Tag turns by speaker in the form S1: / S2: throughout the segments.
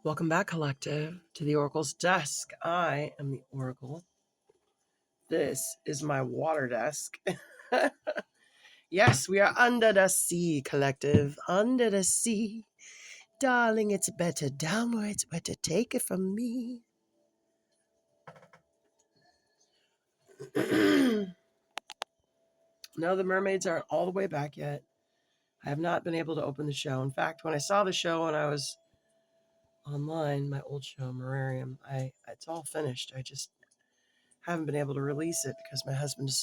S1: Welcome back, Collective, to the Oracle's desk. I am the Oracle. This is my water desk. Yes, we are under the sea, Collective. Under the sea. Darling, it's better down where it's wetter. Take it from me. No, the mermaids aren't all the way back yet. I have not been able to open the show. In fact, when I saw the show when I was online, my old show, Merarium, it's all finished. I just haven't been able to release it because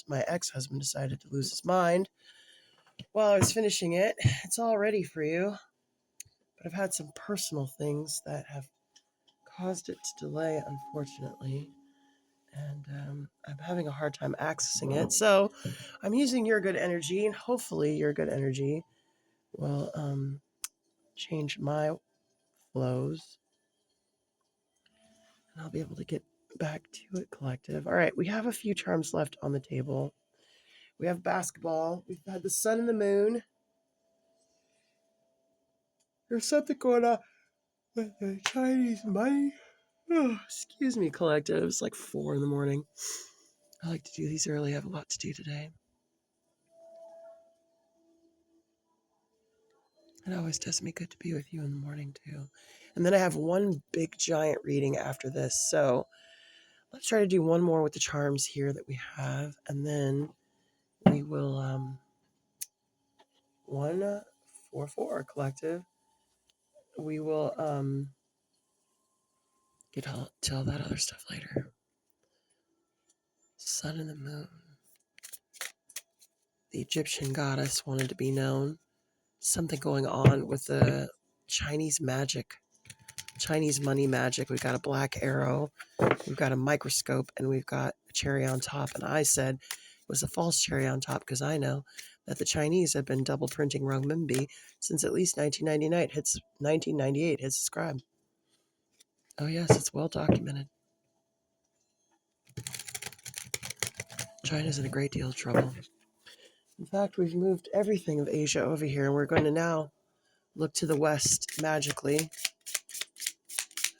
S1: my ex-husband decided to lose his mind while I was finishing it. It's all ready for you, but I've had some personal things that have caused it to delay, unfortunately, and I'm having a hard time accessing it. So I'm using your good energy, and hopefully your good energy will change my flows, and I'll be able to get back to it, Collective. All right, we have a few charms left on the table. We have basketball. We've had the sun and the moon. There's something going on with the Chinese money. Oh, excuse me, Collective. It's like 4 in the morning. I like to do these early. I have a lot to do today. It always does me good to be with you in the morning, too. And then I have one big giant reading after this. So let's try to do one more with the charms here that we have. And then we will, 144 Collective. We will get to all that other stuff later. Sun and the moon. The Egyptian goddess wanted to be known. Something going on with the Chinese magic, Chinese money magic. We've got a black arrow, we've got a microscope, and we've got a cherry on top. And I said it was a false cherry on top because I know that the Chinese have been double printing renminbi since at least 1998 hits the scribe. Oh yes, it's well documented. China's in a great deal of trouble. In fact, we've moved everything of Asia over here, and we're going to now look to the west magically,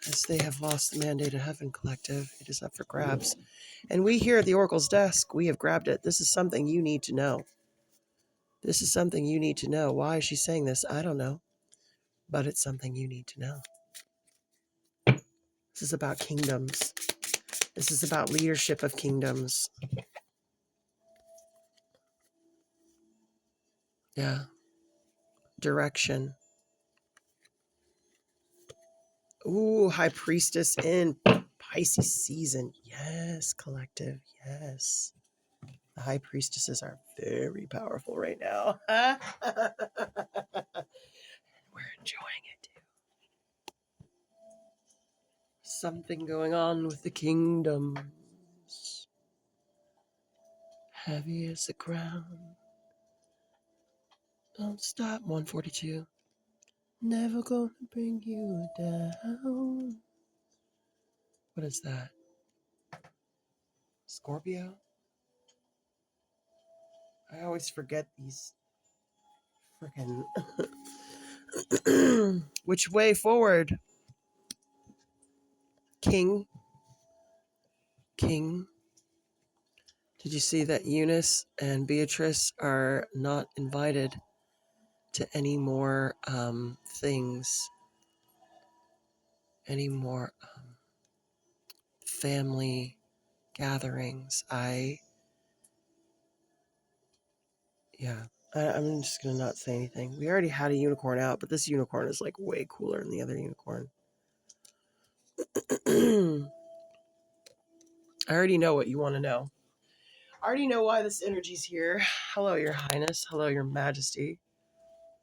S1: as they have lost the mandate of heaven, Collective. It is up for grabs. And we here at the Oracle's desk, we have grabbed it. This is something you need to know. This is something you need to know. Why is she saying this? I don't know. But it's something you need to know. This is about kingdoms. This is about leadership of kingdoms. Yeah. Direction. Ooh, High Priestess in Pisces season. Yes, Collective. Yes. The High Priestesses are very powerful right now. We're enjoying it too. Something going on with the kingdoms. Heavy as the crown. Don't stop, 142. Never gonna bring you down. What is that? Scorpio? I always forget these freaking. Which way forward? King. King. Did you see that Eunice and Beatrice are not invited to any more things? Any more family gatherings? I'm just going to not say anything. We already had a unicorn out, but this unicorn is like way cooler than the other unicorn. I already know what you want to know. I already know why this energy's here. Hello, Your Highness. Hello, Your Majesty.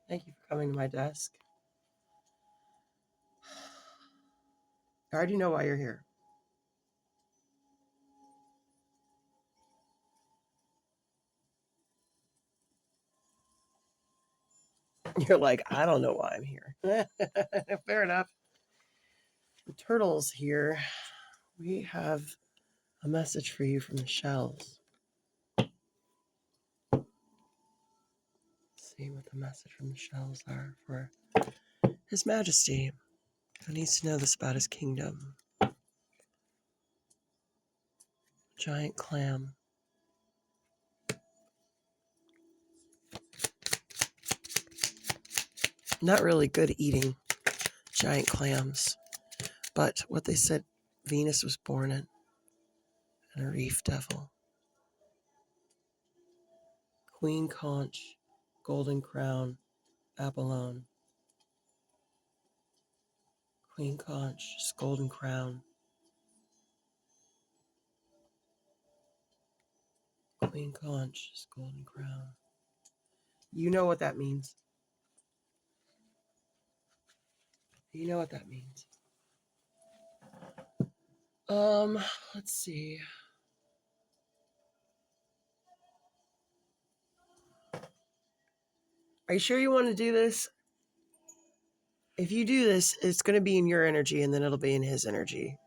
S1: Thank you for coming to my desk. I already know why you're here. You're like, I don't know why I'm here. Fair enough. The turtles here. We have a message for you from the shells. Let's see what the message from the shells are for His Majesty. Who needs to know this about his kingdom? Giant clam. Not really good eating giant clams, but what they said Venus was born in, and a reef devil. Queen conch, golden crown, abalone. Queen conch, golden crown. Queen conch, golden crown. You know what that means. You know what that means. Let's see. Are you sure you want to do this? If you do this, it's going to be in your energy and then it'll be in his energy.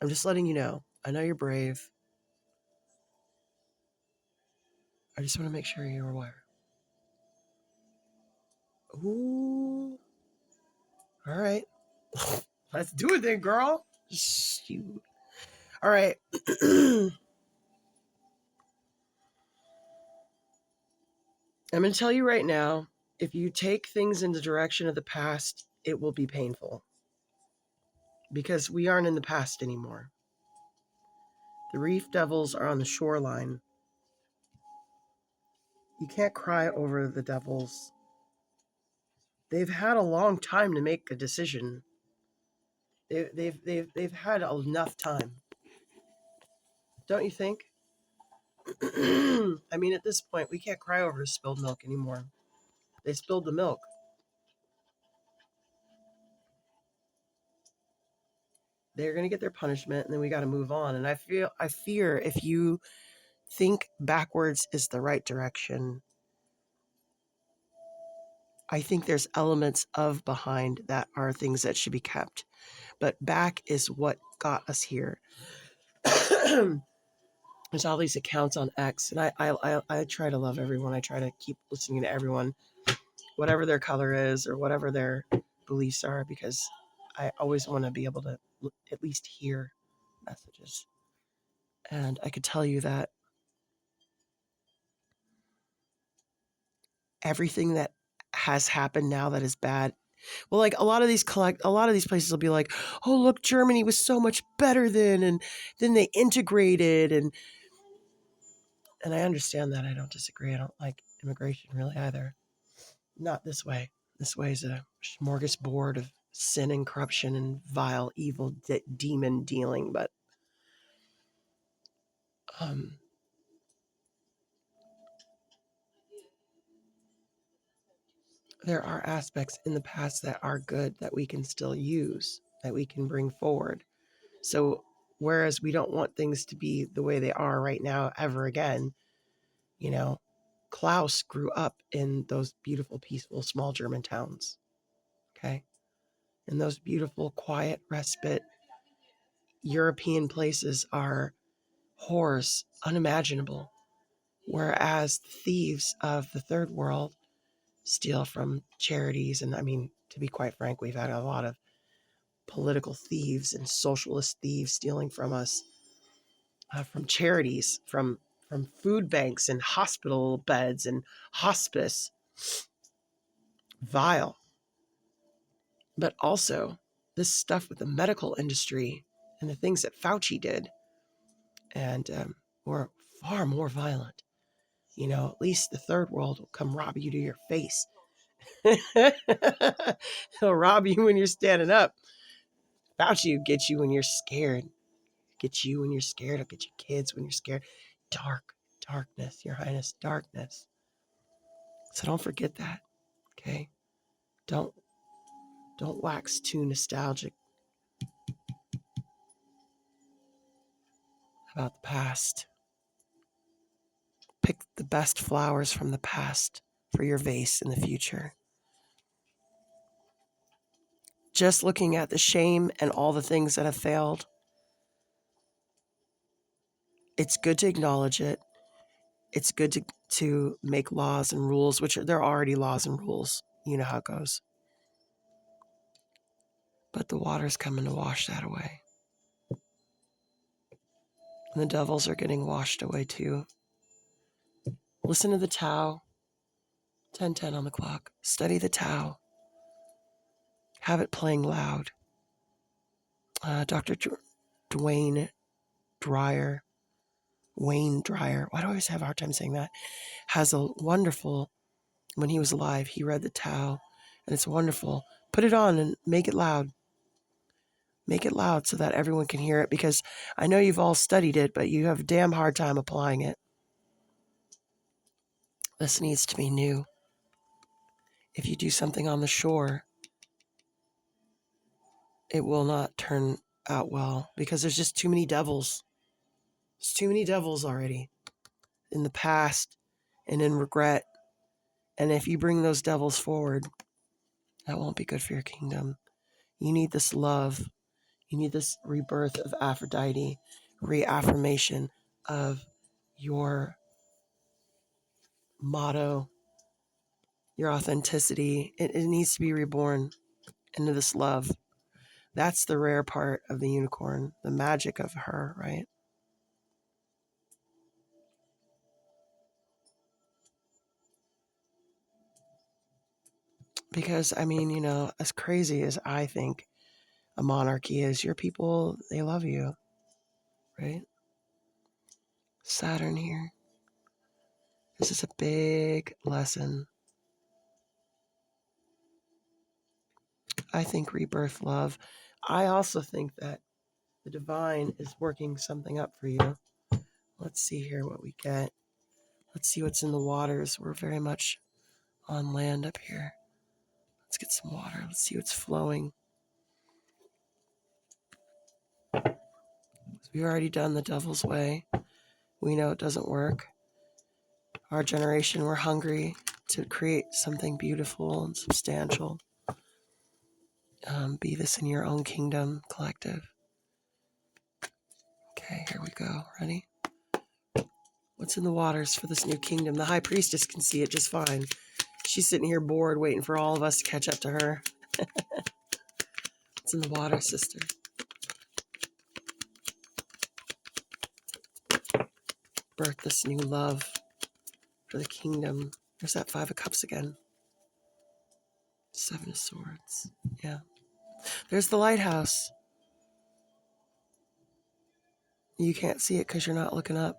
S1: I'm just letting you know. I know you're brave. I just want to make sure you're aware. Ooh. All right. Let's do it then, girl. Shoot. All right. I'm going to tell you right now, if you take things in the direction of the past, it will be painful. Because we aren't in the past anymore. The reef devils are on the shoreline. You can't cry over the devils. They've had a long time to make a decision. They've had enough time. Don't you think? I mean, at this point, we can't cry over spilled milk anymore. They spilled the milk. They're going to get their punishment, and then we got to move on. And I fear if you think backwards is the right direction, I think there's elements of behind that are things that should be kept. But back is what got us here. There's all these accounts on X, and I try to love everyone. I try to keep listening to everyone, whatever their color is or whatever their beliefs are, because I always want to be able to at least hear messages. And I could tell you that everything that has happened now that is bad, well, like a lot of these places will be like, oh, look, Germany was so much better then, and then they integrated, and I understand that. I don't disagree. I don't like immigration really either. Not this way. This way is a smorgasbord of sin and corruption and vile, evil, demon dealing. But there are aspects in the past that are good that we can still use, that we can bring forward. So whereas we don't want things to be the way they are right now ever again, you know, Klaus grew up in those beautiful, peaceful, small German towns. Okay. And those beautiful, quiet, respite European places are horrors unimaginable. Whereas the thieves of the third world steal from charities. And I mean, to be quite frank, we've had a lot of political thieves and socialist thieves stealing from us, from charities, from food banks and hospital beds and hospice. Vile. But also this stuff with the medical industry and the things that Fauci did, and were far more violent. You know, at least the third world will come rob you to your face. He'll rob you when you're standing up. Fauci will get you when you're scared. Get you when you're scared. I'll get your kids when you're scared. Darkness, Your Highness, darkness. So don't forget that, okay? Don't wax too nostalgic about the past. Pick the best flowers from the past for your vase in the future. Just looking at the shame and all the things that have failed, it's good to acknowledge it. It's good to make laws and rules, which there are already laws and rules. You know how it goes. But the water's coming to wash that away. And the devils are getting washed away too. Listen to the Tao. 10:10 on the clock. Study the Tao. Have it playing loud. Dr. Wayne Dyer, why do I always have a hard time saying that? Has a wonderful, when he was alive, he read the Tao, and it's wonderful. Put it on and make it loud. Make it loud so that everyone can hear it, because I know you've all studied it, but you have a damn hard time applying it. This needs to be new. If you do something on the shore, it will not turn out well, because there's just too many devils. There's too many devils already in the past and in regret. And if you bring those devils forward, that won't be good for your kingdom. You need this love. You need this rebirth of Aphrodite, reaffirmation of your motto, your authenticity. It needs to be reborn into this love. That's the rare part of the unicorn, the magic of her, right? Because, I mean, you know, as crazy as I think a monarchy is, your people, they love you, right? Saturn here. This is a big lesson. I think rebirth love. I also think that the divine is working something up for you. Let's see here what we get. Let's see what's in the waters. We're very much on land up here. Let's get some water. Let's see what's flowing. We've already done the devil's way. We know it doesn't work. Our generation, we're hungry to create something beautiful and substantial. Be this in your own kingdom, collective. Okay, here we go. Ready? What's in the waters for this new kingdom? The high priestess can see it just fine. She's sitting here bored, waiting for all of us to catch up to her. What's in the water, sister? Birth this new love for the kingdom. There's that 5 of Cups again. 7 of Swords. Yeah. There's the lighthouse. You can't see it because you're not looking up.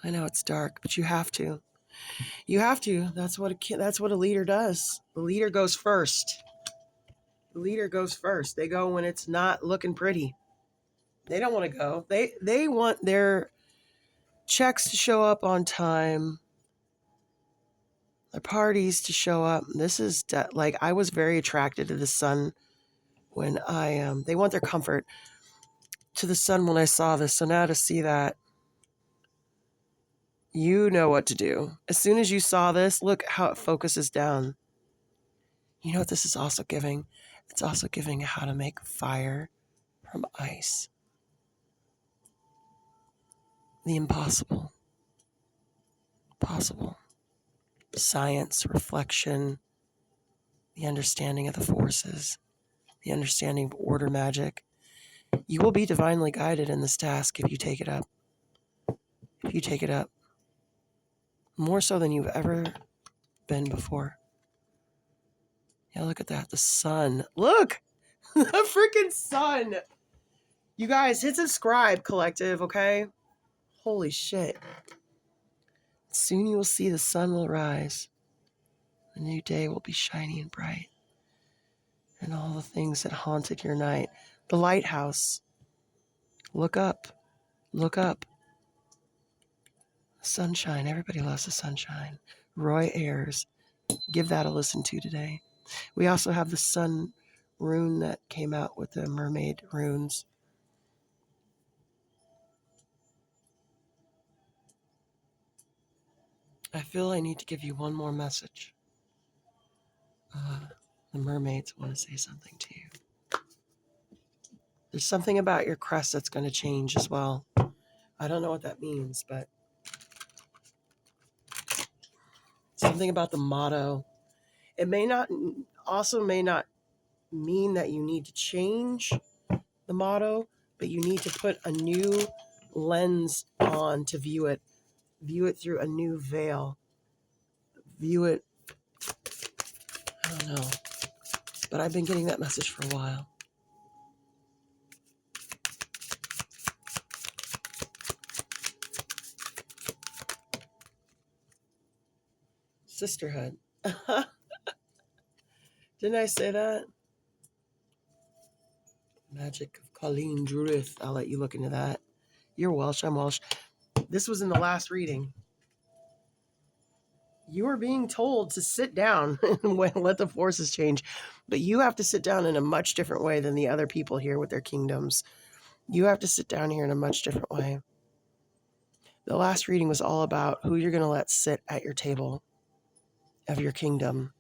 S1: I know it's dark, but you have to. You have to. That's what a leader does. The leader goes first. The leader goes first. They go when it's not looking pretty. They don't want to go. They want their checks to show up on time. Their parties to show up. This is like, I was very attracted to the sun when they want their comfort to the sun when I saw this. So now to see that, you know what to do. As soon as you saw this, look how it focuses down. You know what this is also giving? It's also giving how to make fire from ice. The impossible. Possible. Science, reflection, the understanding of the forces, the understanding of order magic. You will be divinely guided in this task if you take it up. If you take it up. More so than you've ever been before. Yeah, look at that. The sun. Look! The freaking sun! You guys, hit subscribe, collective, okay? Holy shit. Soon you will see the sun will rise. A new day will be shiny and bright. And all the things that haunted your night. The lighthouse. Look up. Look up. Sunshine. Everybody loves the sunshine. Roy Ayers. Give that a listen to today. We also have the sun rune that came out with the mermaid runes. I feel I need to give you one more message. The mermaids want to say something to you. There's something about your crest that's going to change as well. I don't know what that means, but something about the motto. It may not mean that you need to change the motto, but you need to put a new lens on to view it. View it through a new veil. View it, I don't know, but I've been getting that message for a while. Sisterhood. Didn't I say that? Magic of Colleen Druith. I'll let you look into that. You're Welsh, I'm Welsh. This was in the last reading. You are being told to sit down and let the forces change. But you have to sit down in a much different way than the other people here with their kingdoms. You have to sit down here in a much different way. The last reading was all about who you're going to let sit at your table of your kingdom,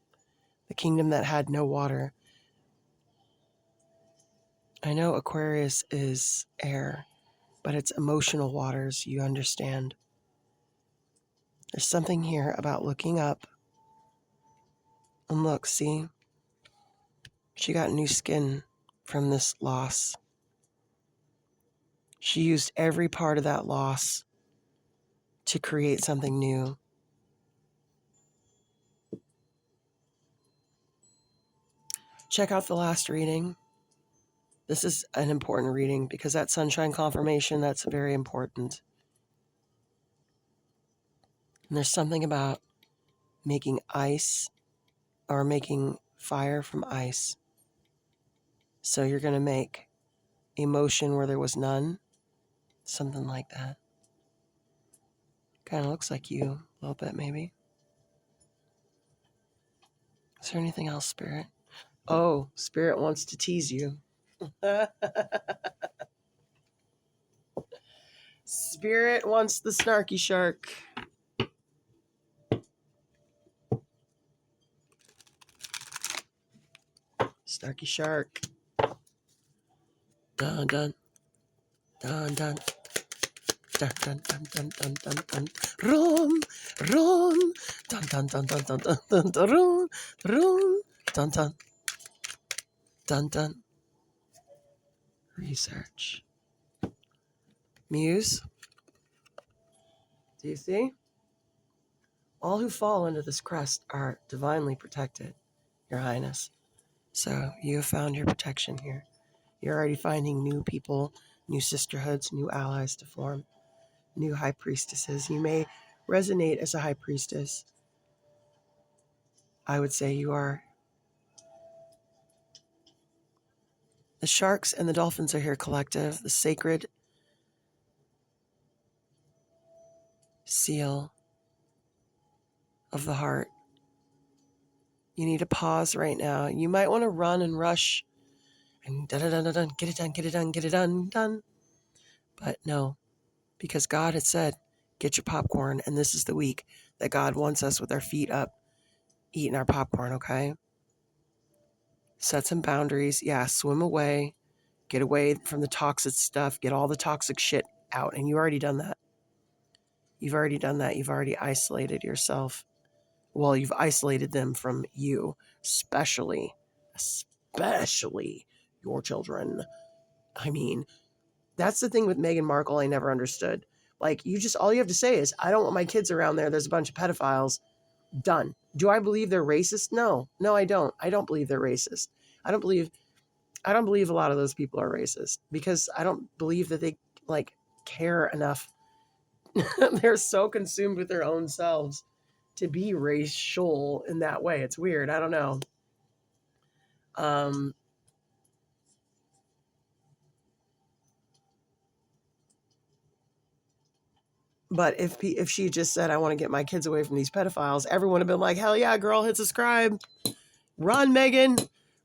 S1: the kingdom that had no water. I know Aquarius is air, but it's emotional waters, you understand. There's something here about looking up. And look, see? She got new skin from this loss. She used every part of that loss to create something new. Check out the last reading. This is an important reading because that sunshine confirmation, that's very important. And there's something about making ice or making fire from ice. So you're going to make emotion where there was none. Something like that. Kind of looks like you a little bit, maybe. Is there anything else, Spirit? Oh, Spirit wants to tease you. Spirit wants the snarky shark. Snarky shark. Dun dun. Dun dun. Dun dun dun dun dun dun dun. Run, run. Dun dun dun dun dun dun dun dun. Run, run. Dun dun. Dun dun. Research. Muse. Do you see? All who fall under this crest are divinely protected, Your Highness. So you have found your protection here. You're already finding new people, new sisterhoods, new allies to form, new high priestesses. You may resonate as a high priestess. I would say you are. The sharks and the dolphins are here collective. The sacred seal of the heart. You need to pause right now. You might want to run and rush and get it done, get it done, get it done, get it done. But no, because God had said, get your popcorn. And this is the week that God wants us with our feet up, eating our popcorn, okay? Set some boundaries. Yeah, swim away. Get away from the toxic stuff. Get all the toxic shit out. And you've already done that. You've already done that. You've already isolated yourself. Well, you've isolated them from you, especially your children. I mean, that's the thing with Meghan Markle I never understood. Like, all you have to say is, I don't want my kids around there. There's a bunch of pedophiles. Done. Do I believe they're racist? No, I don't. I don't believe they're racist. I don't believe a lot of those people are racist because I don't believe that they care enough. They're so consumed with their own selves to be racial in that way. It's weird. I don't know. But if she just said, I want to get my kids away from these pedophiles, everyone would have been like, hell yeah, girl, hit subscribe. Run, Megan.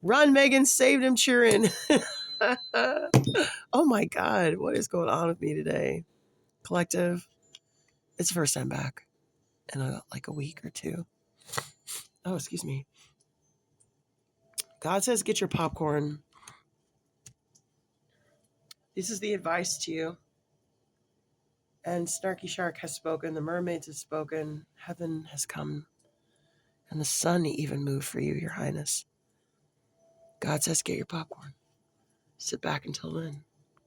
S1: Run, Megan. Save them cheering. Oh my God. What is going on with me today? Collective. It's the first time back in a week or two. Oh, excuse me. God says, get your popcorn. This is the advice to you. And Snarky Shark has spoken. The mermaids have spoken. Heaven has come. And the sun even moved for you, Your Highness. God says, get your popcorn. Sit back until then.